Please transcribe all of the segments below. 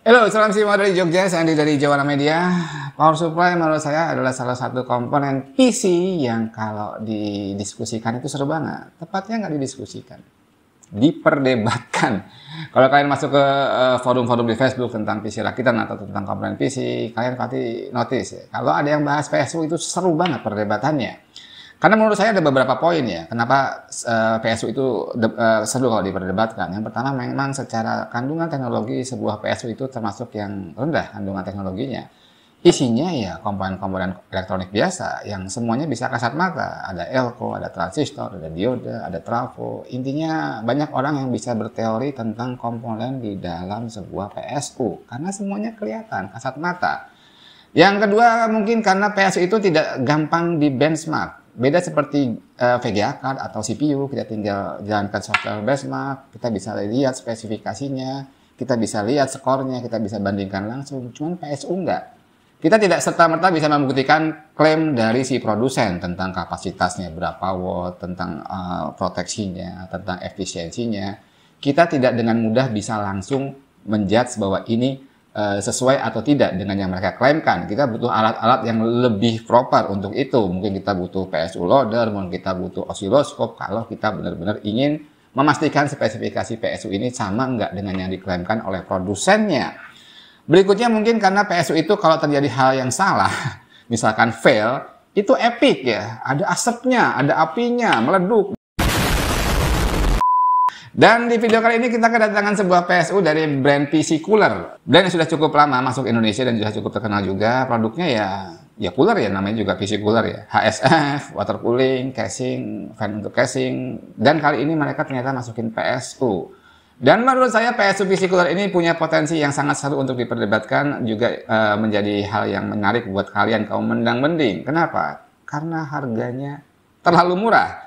Halo, salam Simo dari Jogja, saya Andi dari Jawa Media. Power supply menurut saya adalah salah satu komponen PC yang kalau didiskusikan itu seru banget. Tepatnya nggak didiskusikan, diperdebatkan. Kalau kalian masuk ke forum-forum di Facebook tentang PC rakitan atau tentang komponen PC, kalian pasti notice ya, kalau ada yang bahas PSU itu seru banget perdebatannya. Karena menurut saya ada beberapa poin ya, kenapa PSU itu seru kalau diperdebatkan. Yang pertama, memang secara kandungan teknologi sebuah PSU itu termasuk yang rendah kandungan teknologinya. Isinya ya komponen-komponen elektronik biasa yang semuanya bisa kasat mata. Ada elko, ada transistor, ada diode, ada trafo. Intinya banyak orang yang bisa berteori tentang komponen di dalam sebuah PSU. Karena semuanya kelihatan, kasat mata. Yang kedua, mungkin karena PSU itu tidak gampang di benchmark. Beda seperti VGA card atau CPU, kita tinggal jalankan software benchmark, kita bisa lihat spesifikasinya, kita bisa lihat skornya, kita bisa bandingkan langsung. Cuman PSU enggak. Kita tidak serta-merta bisa membuktikan klaim dari si produsen tentang kapasitasnya berapa watt, tentang proteksinya, tentang efisiensinya. Kita tidak dengan mudah bisa langsung menjudge bahwa ini sesuai atau tidak dengan yang mereka klaimkan. Kita butuh alat-alat yang lebih proper untuk itu. Mungkin kita butuh PSU loader, mungkin kita butuh osiloskop kalau kita benar-benar ingin memastikan spesifikasi PSU ini sama enggak dengan yang diklaimkan oleh produsennya. Berikutnya mungkin karena PSU itu kalau terjadi hal yang salah, misalkan fail, itu epic ya. Ada asapnya, ada apinya, meleduk. Dan di video kali ini kita kedatangan sebuah PSU dari brand PC Cooler. Brand yang sudah cukup lama masuk Indonesia dan sudah cukup terkenal juga. Produknya ya cooler ya, namanya juga PC Cooler ya. HSF, water cooling, casing, fan untuk casing. Dan kali ini mereka ternyata masukin PSU. Dan menurut saya PSU PC Cooler ini punya potensi yang sangat seru untuk diperdebatkan. Juga menjadi hal yang menarik buat kalian kaum mendang-mending. Kenapa? Karena harganya terlalu murah.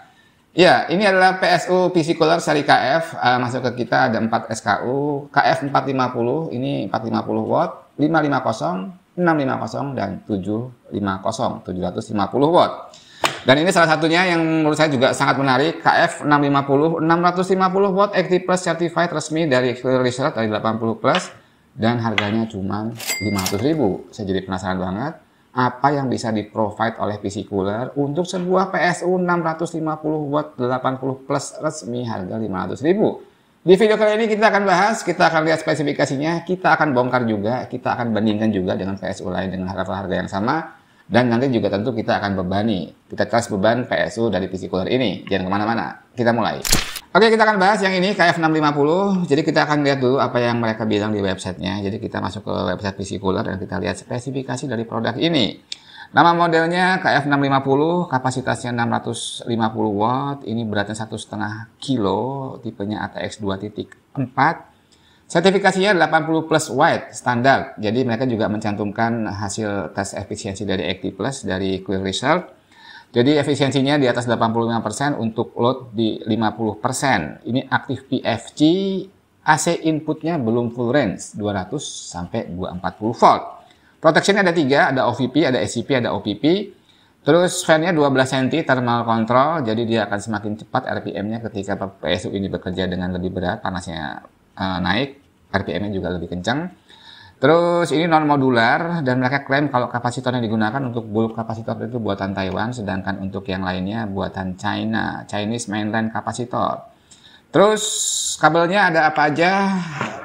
Ya, ini adalah PSU PC Cooler seri KF, masuk ke kita ada 4 SKU, KF 450, ini 450 watt, 550, 650, dan 750, 750 watt. Dan ini salah satunya yang menurut saya juga sangat menarik, KF 650, 650 watt Active Plus Certified resmi dari Clear Research dari 80 Plus, dan harganya cuma 500.000. Saya jadi penasaran banget. Apa yang bisa di-provide oleh PC Cooler untuk sebuah PSU 650 watt 80 plus resmi harga 500.000. Di video kali ini kita akan bahas, kita akan lihat spesifikasinya, kita akan bongkar juga, kita akan bandingkan juga dengan PSU lain dengan harga yang sama, dan nanti juga tentu kita akan bebani, kita tes beban PSU dari PC Cooler ini. Jangan kemana-mana, kita mulai. Oke, kita akan bahas yang ini KF650. Jadi kita akan lihat dulu apa yang mereka bilang di websitenya. Jadi kita masuk ke website PC Cooler dan kita lihat spesifikasi dari produk ini. Nama modelnya KF650, kapasitasnya 650 watt. Ini beratnya 1,5 kilo, tipenya ATX 2.4. Sertifikasinya 80 plus white standar. Jadi mereka juga mencantumkan hasil tes efisiensi dari Active Plus dari Clear Research. Jadi efisiensinya di atas 85%, untuk load di 50%. Ini aktif PFC, AC inputnya belum full range, 200 sampai 240 volt. Protectionnya ada 3, ada OVP, ada SCP, ada OPP. Terus fan-nya 12 cm thermal control, jadi dia akan semakin cepat RPM-nya ketika PSU ini bekerja dengan lebih berat, panasnya naik, RPM-nya juga lebih kencang. Terus ini non modular dan mereka klaim kalau kapasitor yang digunakan untuk bulk kapasitor itu buatan Taiwan, sedangkan untuk yang lainnya buatan China, Chinese mainland kapasitor. Terus kabelnya ada apa aja?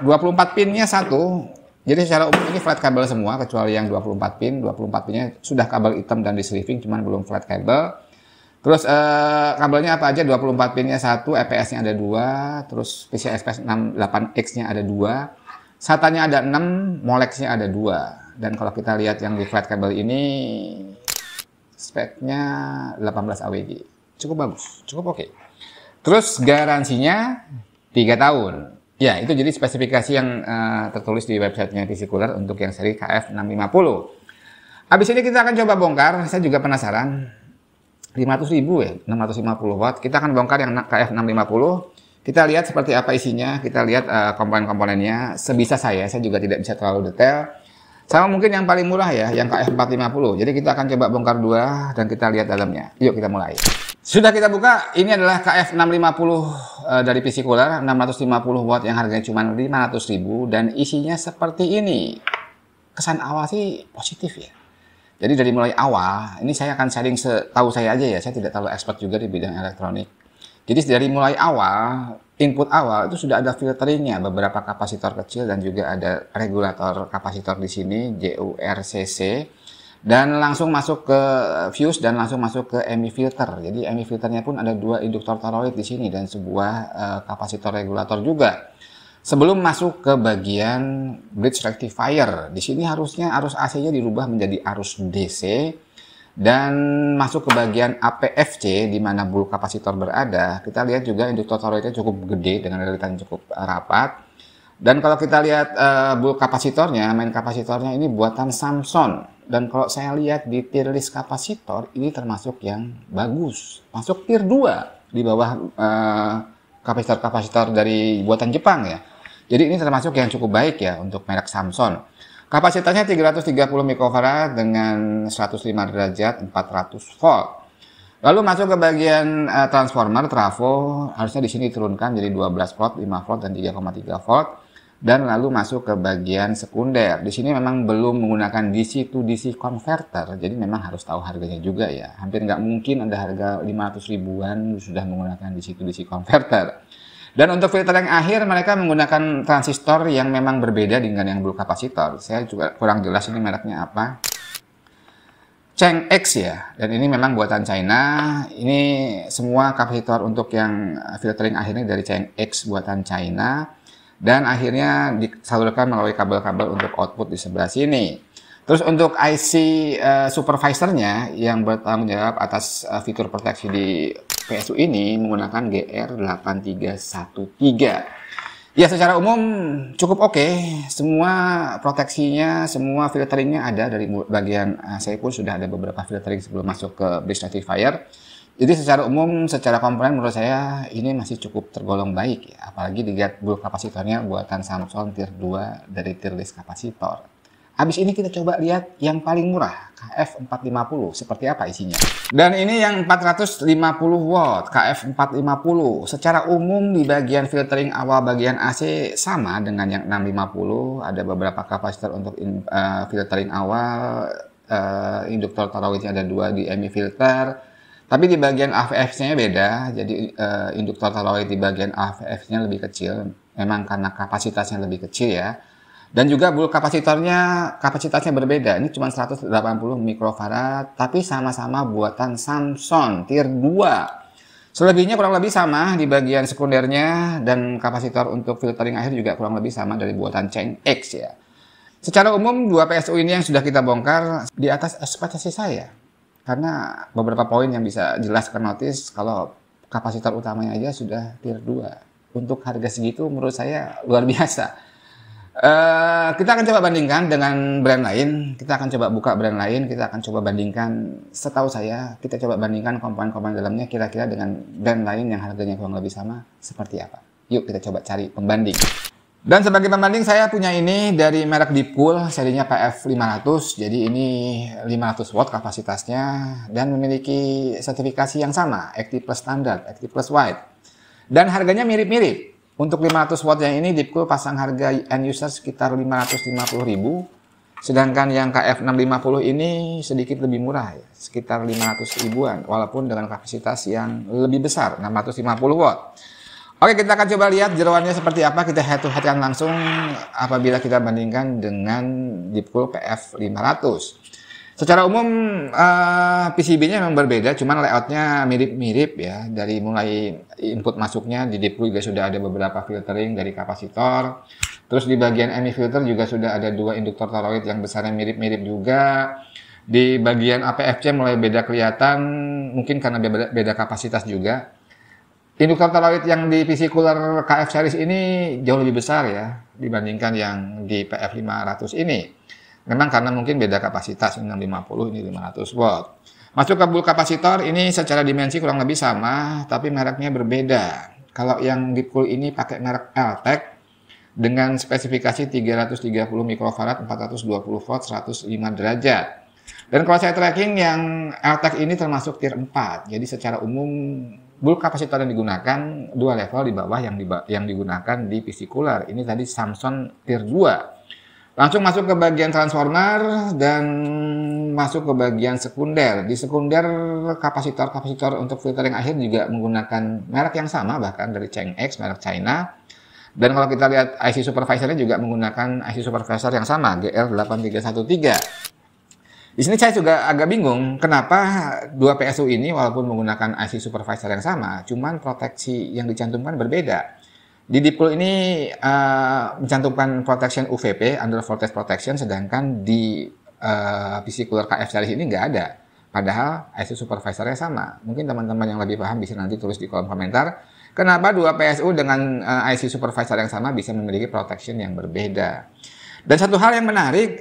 24 pinnya satu. Jadi secara umum ini flat kabel semua kecuali yang 24 pin. 24 pinnya sudah kabel hitam dan di sleeving, cuman belum flat kabel. Terus kabelnya apa aja? 24 pinnya satu, EPS-nya ada 2, terus PCI Express 68X-nya ada 2. SATA-nya ada 6, Molex-nya ada 2. Dan kalau kita lihat yang di flat kabel ini, speknya 18 AWG. Cukup bagus, cukup oke. Terus garansinya 3 tahun. Ya, itu jadi spesifikasi yang tertulis di websitenya PC Cooler untuk yang seri KF650. Habis ini kita akan coba bongkar, saya juga penasaran. 500.000 ya, 650 watt. Kita akan bongkar yang KF650. Kita lihat seperti apa isinya, kita lihat komponen-komponennya. Sebisa saya juga tidak bisa terlalu detail. Sama mungkin yang paling murah ya, yang KF450. Jadi kita akan coba bongkar dua dan kita lihat dalamnya. Yuk kita mulai. Sudah kita buka, ini adalah KF650 dari PC Cooler, 650 watt yang harganya cuma 500.000 dan isinya seperti ini. Kesan awal sih positif ya. Jadi dari mulai awal, ini saya akan sharing setahu saya aja ya, saya tidak terlalu expert juga di bidang elektronik. Jadi dari mulai awal, input awal itu sudah ada filteringnya, beberapa kapasitor kecil dan juga ada regulator kapasitor di sini, JURCC, dan langsung masuk ke fuse dan langsung masuk ke MI filter. Jadi MI filternya pun ada dua induktor toroid di sini dan sebuah kapasitor regulator juga. Sebelum masuk ke bagian bridge rectifier, di sini harusnya arus AC-nya dirubah menjadi arus DC. Dan masuk ke bagian APFC di mana bulk kapasitor berada, kita lihat juga induktor toroidnya cukup gede dengan lilitan cukup rapat. Dan kalau kita lihat bulk kapasitornya, main kapasitornya ini buatan Samsung. Dan kalau saya lihat di tier list kapasitor, ini termasuk yang bagus. Masuk tier 2 di bawah kapasitor-kapasitor dari buatan Jepang ya. Jadi ini termasuk yang cukup baik ya untuk merek Samsung. Kapasitasnya 330 mikrofarad dengan 105 derajat 400 volt. Lalu masuk ke bagian transformer trafo, harusnya di sini turunkan jadi 12 volt, 5 volt dan 3,3 volt. Dan lalu masuk ke bagian sekunder. Di sini memang belum menggunakan DC to DC converter, jadi memang harus tahu harganya juga ya. Hampir nggak mungkin ada harga 500 ribuan sudah menggunakan DC to DC converter. Dan untuk filter yang akhir mereka menggunakan transistor yang memang berbeda dengan yang bulk kapasitor. Saya juga kurang jelas ini mereknya apa. Cheng X ya. Dan ini memang buatan China. Ini semua kapasitor untuk yang filtering akhirnya dari Cheng X buatan China. Dan akhirnya disalurkan melalui kabel-kabel untuk output di sebelah sini. Terus untuk IC supervisornya yang bertanggung jawab atas fitur proteksi di PSU ini menggunakan GR8313. Ya secara umum cukup oke. Semua proteksinya, semua filteringnya ada dari bagian saya pun sudah ada beberapa filtering sebelum masuk ke bridge rectifier. Jadi secara umum, secara komponen menurut saya ini masih cukup tergolong baik ya. Apalagi dilihat bulk kapasitornya buatan Samsung tier 2 dari tier list kapasitor. Habis ini kita coba lihat yang paling murah, KF450, seperti apa isinya. Dan ini yang 450 watt, KF450. Secara umum di bagian filtering awal bagian AC sama dengan yang 650. Ada beberapa kapasitor untuk filtering awal, induktor toroidnya ada 2 di MI filter. Tapi di bagian AVF-nya beda, jadi induktor toroid di bagian AVF-nya lebih kecil. Memang karena kapasitasnya lebih kecil ya. Dan juga bulk kapasitasnya berbeda. Ini cuma 180 mikrofarad, tapi sama-sama buatan Samsung tier 2. Selebihnya kurang lebih sama di bagian sekundernya dan kapasitor untuk filtering akhir juga kurang lebih sama dari buatan Cheng X ya. Secara umum dua PSU ini yang sudah kita bongkar di atas ekspektasi saya. Karena beberapa poin yang bisa jelas ke notice kalau kapasitor utamanya aja sudah tier 2. Untuk harga segitu menurut saya luar biasa. Kita akan coba bandingkan dengan brand lain. Kita akan coba buka brand lain. Kita akan coba bandingkan. Setahu saya, kita coba bandingkan komponen-komponen dalamnya kira-kira dengan brand lain yang harganya kurang lebih sama. Seperti apa? Yuk kita coba cari pembanding. Dan sebagai pembanding saya punya ini dari merek Deepcool, serinya PF500. Jadi ini 500 watt kapasitasnya dan memiliki sertifikasi yang sama, Active Plus Standard, Active Plus White. Dan harganya mirip-mirip. Untuk 500 watt yang ini Deepcool pasang harga end user sekitar 550.000. Sedangkan yang KF650 ini sedikit lebih murah ya, sekitar 500 ribuan walaupun dengan kapasitas yang lebih besar 650 watt. Oke, kita akan coba lihat jeroannya seperti apa. Kita head to head-kan langsung apabila kita bandingkan dengan Deepcool PF500. Secara umum PCB-nya memang berbeda, cuman layoutnya mirip-mirip ya. Dari mulai input masuknya di Deepcool juga sudah ada beberapa filtering dari kapasitor. Terus di bagian MI filter juga sudah ada 2 induktor toroid yang besarnya mirip-mirip juga. Di bagian APFC mulai beda kelihatan, mungkin karena beda kapasitas juga. Induktor toroid yang di PC Cooler KF series ini jauh lebih besar ya dibandingkan yang di PF500 ini. Memang karena mungkin beda kapasitas, 650 ini 500 watt. Masuk ke bulk kapasitor ini secara dimensi kurang lebih sama, tapi mereknya berbeda. Kalau yang Deepcool ini pakai merek Eltec dengan spesifikasi 330 mikrofarad, 420 volt, 105 derajat. Dan kalau saya tracking yang LTEC ini termasuk tier 4. Jadi secara umum bulk kapasitor yang digunakan 2 level di bawah yang digunakan di PC cooler. Ini tadi Samsung tier 2. Langsung masuk ke bagian transformer dan masuk ke bagian sekunder. Di sekunder kapasitor untuk filtering akhir juga menggunakan merek yang sama, bahkan dari Chang'e, merek China. Dan kalau kita lihat IC supervisornya juga menggunakan IC supervisor yang sama, GL8313. Di sini saya juga agak bingung kenapa dua PSU ini walaupun menggunakan IC supervisor yang sama, cuman proteksi yang dicantumkan berbeda. Di Deepcool ini mencantumkan protection UVP, under voltage protection, sedangkan di PC cooler KF series ini nggak ada. Padahal IC supervisornya sama. Mungkin teman-teman yang lebih paham bisa nanti tulis di kolom komentar. Kenapa dua PSU dengan IC supervisor yang sama bisa memiliki protection yang berbeda. Dan satu hal yang menarik,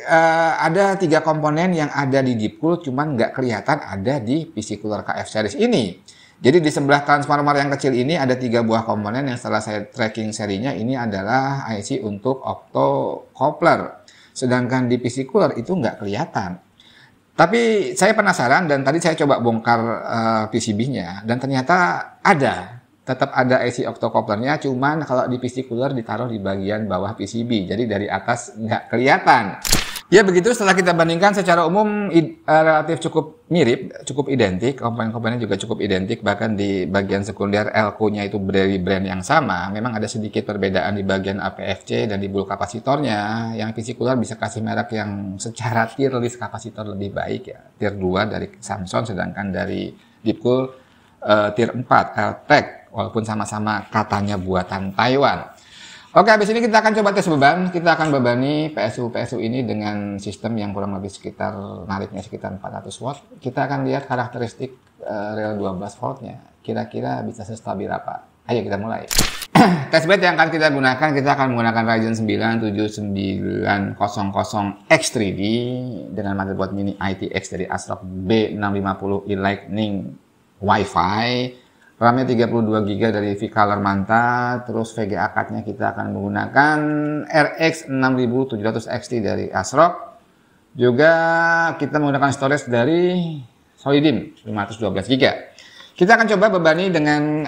ada 3 komponen yang ada di Deepcool, cuman nggak kelihatan ada di PC cooler KF series ini. Jadi di sebelah transformer yang kecil ini ada 3 buah komponen yang setelah saya tracking serinya ini adalah IC untuk optocoupler. Sedangkan di PC cooler itu nggak kelihatan. Tapi saya penasaran dan tadi saya coba bongkar PCB-nya dan ternyata ada. Tetap ada IC optocouplernya, cuman kalau di PC cooler ditaruh di bagian bawah PCB. Jadi dari atas nggak kelihatan. Ya begitu, setelah kita bandingkan secara umum relatif cukup mirip, cukup identik, komponen-komponennya juga cukup identik, bahkan di bagian sekunder Elco-nya itu dari brand yang sama. Memang ada sedikit perbedaan di bagian APFC dan di bulk kapasitornya. Yang PC cooler bisa kasih merek yang secara tier list kapasitor lebih baik ya, tier 2 dari Samsung, sedangkan dari Deepcool tier 4 LTEC, walaupun sama-sama katanya buatan Taiwan. Oke, habis ini kita akan coba tes beban. Kita akan bebani PSU ini dengan sistem yang kurang lebih sekitar, nariknya sekitar 400 watt. Kita akan lihat karakteristik rel 12 voltnya. Kira-kira bisa sestabil apa? Ayo kita mulai. Testbed yang akan kita gunakan, kita akan menggunakan Ryzen 9 7900X3D dengan motherboard mini ITX dari ASRock B650 e-Lightning Wi-Fi. RAM-nya 32 GB dari V-Color Manta, terus VGA card-nya kita akan menggunakan RX 6700 XT dari ASRock. Juga kita menggunakan storage dari Solidim 512 GB. Kita akan coba bebani dengan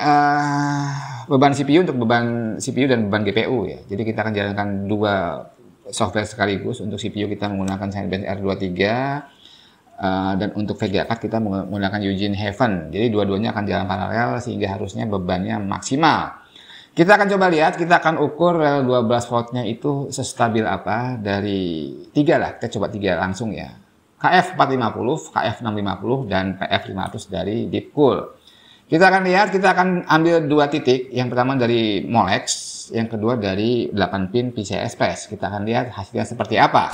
beban CPU untuk beban CPU dan beban GPU ya. Jadi kita akan jalankan 2 software sekaligus. Untuk CPU kita menggunakan Cinebench R23. Dan untuk VGA card kita menggunakan Eugene Heaven. Jadi dua-duanya akan jalan paralel sehingga harusnya bebannya maksimal. Kita akan coba lihat, kita akan ukur rel 12 voltnya itu sestabil apa dari 3 lah. Kita coba 3 langsung ya. KF450, KF650 dan PF500 dari Deepcool. Kita akan lihat, kita akan ambil 2 titik. Yang pertama dari Molex, yang kedua dari 8 pin PCI Express. Kita akan lihat hasilnya seperti apa.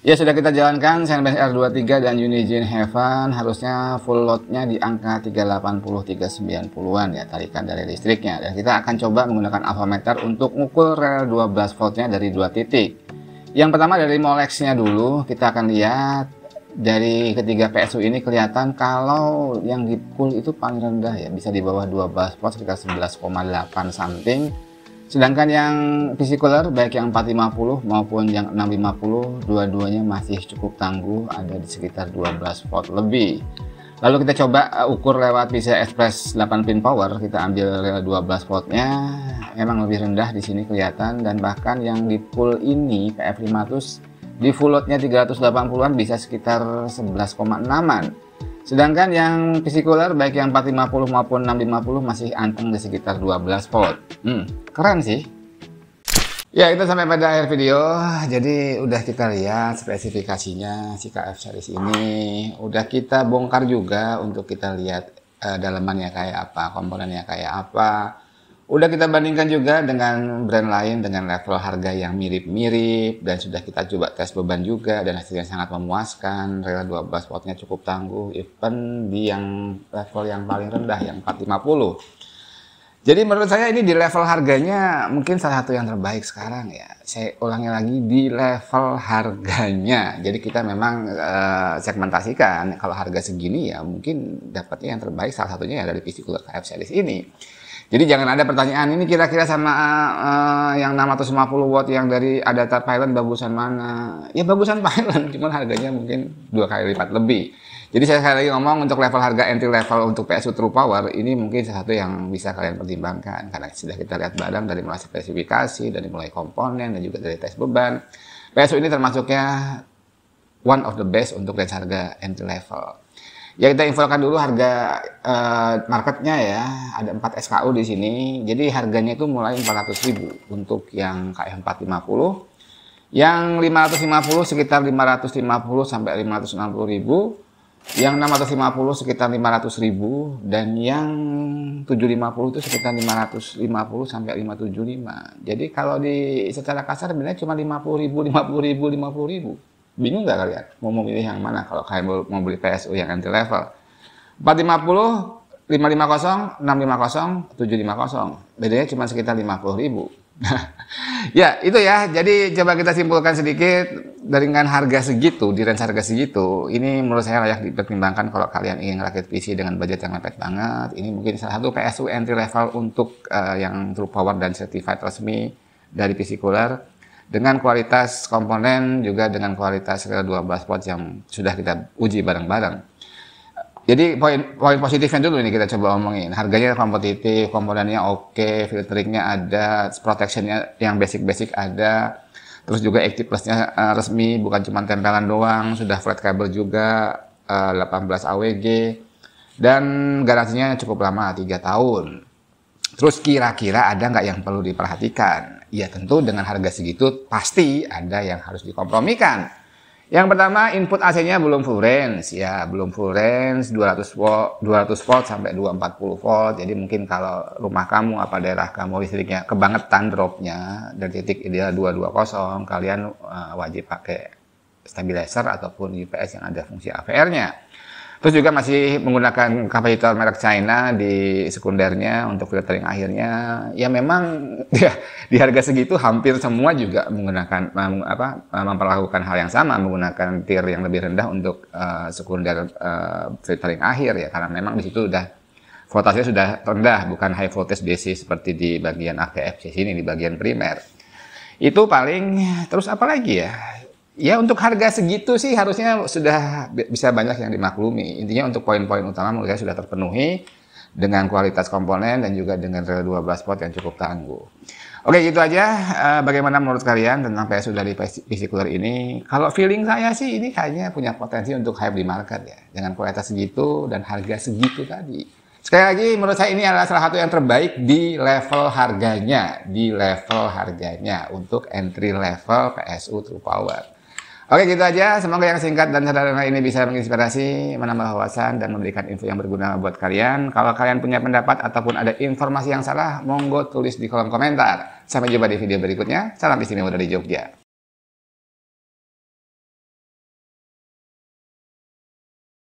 Ya sudah kita jalankan Cinebench R23 dan Eugene Heaven, harusnya full loadnya di angka 380-390an ya tarikan dari listriknya. Dan kita akan coba menggunakan alphameter untuk mengukur rel 12 voltnya dari 2 titik. Yang pertama dari Molex-nya dulu, kita akan lihat dari ketiga PSU ini kelihatan kalau yang Deepcool itu paling rendah ya, bisa di bawah 12 volt sekitar 11,8 something. Sedangkan yang PC cooler baik yang 450 maupun yang 650 dua-duanya masih cukup tangguh, ada di sekitar 12 volt lebih. Lalu kita coba ukur lewat PCI Express 8 pin power, kita ambil 12 voltnya, memang lebih rendah di sini kelihatan, dan bahkan yang di pool ini PF500 di full loadnya 380-an bisa sekitar 11,6an. Sedangkan yang PC cooler baik yang 450 maupun 650 masih anteng di sekitar 12 volt. Keren sih. Ya, kita sampai pada akhir video. Jadi udah kita lihat spesifikasinya si KF series ini. Udah kita bongkar juga untuk kita lihat dalemannya kayak apa, komponennya kayak apa. Udah kita bandingkan juga dengan brand lain dengan level harga yang mirip-mirip, dan sudah kita coba tes beban juga dan hasilnya sangat memuaskan. Rel 12 voltnya cukup tangguh even di yang level yang paling rendah yang 450. Jadi menurut saya ini di level harganya mungkin salah satu yang terbaik sekarang ya. Saya ulangi lagi, di level harganya. Jadi kita memang segmentasikan kalau harga segini ya mungkin dapatnya yang terbaik salah satunya ya dari PC cooler KF series ini. Jadi jangan ada pertanyaan, ini kira-kira sama yang 650 watt yang dari Adata Pilot bagusan mana? Ya bagusan Pilot, cuman harganya mungkin 2 kali lipat lebih. Jadi saya sekali lagi ngomong, untuk level harga entry level untuk PSU True Power, ini mungkin sesuatu yang bisa kalian pertimbangkan. Karena sudah kita lihat barang dari mulai spesifikasi, dari mulai komponen, dan juga dari tes beban. PSU ini termasuknya one of the best untuk range harga entry level. Ya kita infokan dulu harga marketnya ya, ada 4 SKU di sini. Jadi harganya itu mulai 400.000 untuk yang KF450, yang 550 sekitar 550 sampai 560.000, yang 650 sekitar 500.000, dan yang 750 itu sekitar 550 sampai 575. Jadi kalau secara kasar sebenarnya cuma 50.000, 50.000. Bingung nggak kalian mau memilih yang mana kalau kalian mau beli PSU yang entry level? 450, 550, 650, 750. Bedanya cuma sekitar 50.000. Ya, itu ya. Jadi coba kita simpulkan sedikit, dengan harga segitu, di range harga segitu, ini menurut saya layak dipertimbangkan kalau kalian ingin rakit PC dengan budget yang mepet banget. Ini mungkin salah satu PSU entry level untuk yang True Power dan certified resmi dari PC Cooler, dengan kualitas komponen juga dengan kualitas rel 12 volt yang sudah kita uji bareng-bareng. Jadi poin positifnya dulu nih kita coba omongin. Harganya kompetitif, komponennya oke, filteringnya ada, protectionnya yang basic-basic ada, terus juga Active Plusnya resmi, bukan cuma tempelan doang, sudah flat kabel juga, 18 AWG, dan garansinya cukup lama, 3 tahun. Terus kira-kira ada nggak yang perlu diperhatikan? Ya tentu dengan harga segitu pasti ada yang harus dikompromikan. Yang pertama, input AC-nya belum full range, ya belum full range, 200 volt sampai 240 volt. Jadi mungkin kalau rumah kamu apa daerah kamu listriknya kebangetan dropnya dari titik ideal 220, kalian wajib pakai stabilizer ataupun UPS yang ada fungsi AVR-nya. Terus juga masih menggunakan kapasitor merek China di sekundernya untuk filtering akhirnya. Ya memang ya, di harga segitu hampir semua juga menggunakan memperlakukan hal yang sama, menggunakan tier yang lebih rendah untuk sekunder filtering akhir ya, karena memang di situ udah voltasenya sudah rendah, bukan high voltage DC seperti di bagian AVFC sini di bagian primer. Itu paling. Terus apa lagi ya? Ya untuk harga segitu sih harusnya sudah bisa banyak yang dimaklumi. Intinya untuk poin-poin utama menurut saya sudah terpenuhi dengan kualitas komponen dan juga dengan rel 12 volt yang cukup tangguh. Oke, gitu aja. Bagaimana menurut kalian tentang PSU dari PC Cooler ini? Kalau feeling saya sih ini kayaknya punya potensi untuk hype di market ya. Dengan kualitas segitu dan harga segitu tadi. Sekali lagi menurut saya ini adalah salah satu yang terbaik di level harganya. Untuk entry level PSU True Power. Oke, gitu aja. Semoga yang singkat dan sederhana ini bisa menginspirasi, menambah wawasan, dan memberikan info yang berguna buat kalian. Kalau kalian punya pendapat ataupun ada informasi yang salah, monggo tulis di kolom komentar. Sampai jumpa di video berikutnya. Salam istimewa dari Jogja.